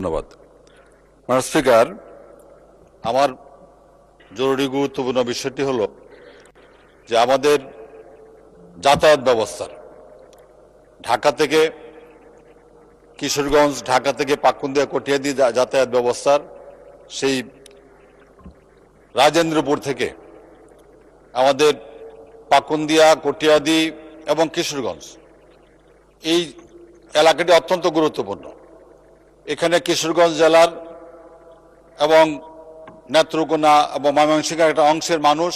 ধন্যবাদ। মাননীয় স্পিকার, আমার জরুরি গুরুত্বপূর্ণ বিষয়টি হলো যে আমাদের যাতায়াত ব্যবস্থার ঢাকা থেকে কিশোরগঞ্জ, ঢাকা থেকে পাকুন্দিয়া, কটিয়াদি যাতায়াত ব্যবস্থার সেই রাজেন্দ্রপুর থেকে আমাদের পাকুন্দিয়া, কটিয়াদি এবং কিশোরগঞ্জ এই এলাকাটি অত্যন্ত গুরুত্বপূর্ণ। এখানে কিশোরগঞ্জ জেলার এবং নেত্রকোনা এবং ময়মনসিংহের একটা অংশের মানুষ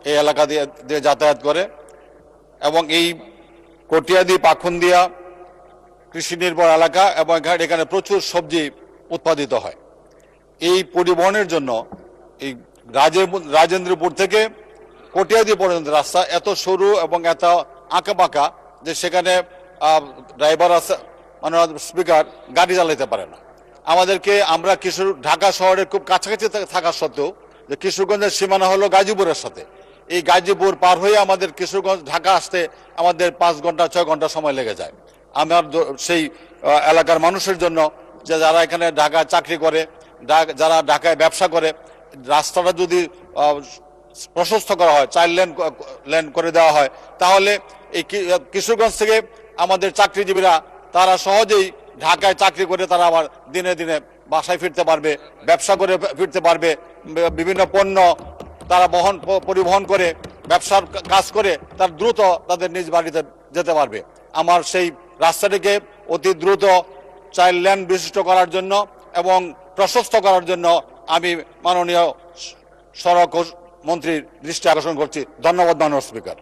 এই এলাকা দিয়ে যাতায়াত করে এবং এই কটিয়াদি, পাকুন্দিয়া কৃষি নির্ভর এলাকা এবং এখানে প্রচুর সবজি উৎপাদিত হয়। এই পরিবহনের জন্য এই রাজেন্দ্রপুর থেকে কটিয়াদি পর্যন্ত রাস্তা এত সরু এবং এত আঁকাবাঁকা যে সেখানে ড্রাইভার আছে, মাননীয় স্পিকার, গাড়ি চালাতে পারে না। আমরা ঢাকা শহরের খুব কাছাকাছি থাকা সত্ত্বেও যে কিশোরগঞ্জের সীমানা হলো গাজীপুরের সাথে, এই গাজীপুর পার হয়ে আমাদের কিশোরগঞ্জ ঢাকা আসতে আমাদের 5 ঘন্টা 6 ঘন্টা সময় লেগে যায়। আমার সেই এলাকার মানুষের জন্য যে যারা এখানে ঢাকায় চাকরি করে, যারা ঢাকায় ব্যবসা করে, রাস্তাটা যদি প্রশস্ত করা হয়, 4 লেন করে দেওয়া হয়, তাহলে এই কিশোরগঞ্জ থেকে আমাদের চাকরিজীবীরা তারা সহজেই ঢাকায় চাকরি করে তারা আবার দিনে দিনে বাসায় ফিরতে পারবে, ব্যবসা করে ফিরতে পারবে, বিভিন্ন পণ্য তারা পরিবহন করে ব্যবসার কাজ করে তার দ্রুত তাদের নিজ বাড়িতে যেতে পারবে। আমার সেই রাস্তাটিকে অতি দ্রুত 4 লেন বিশিষ্ট করার জন্য এবং প্রশস্ত করার জন্য আমি মাননীয় সড়ক মন্ত্রীর দৃষ্টি আকর্ষণ করছি। ধন্যবাদ মাননীয় স্পিকার।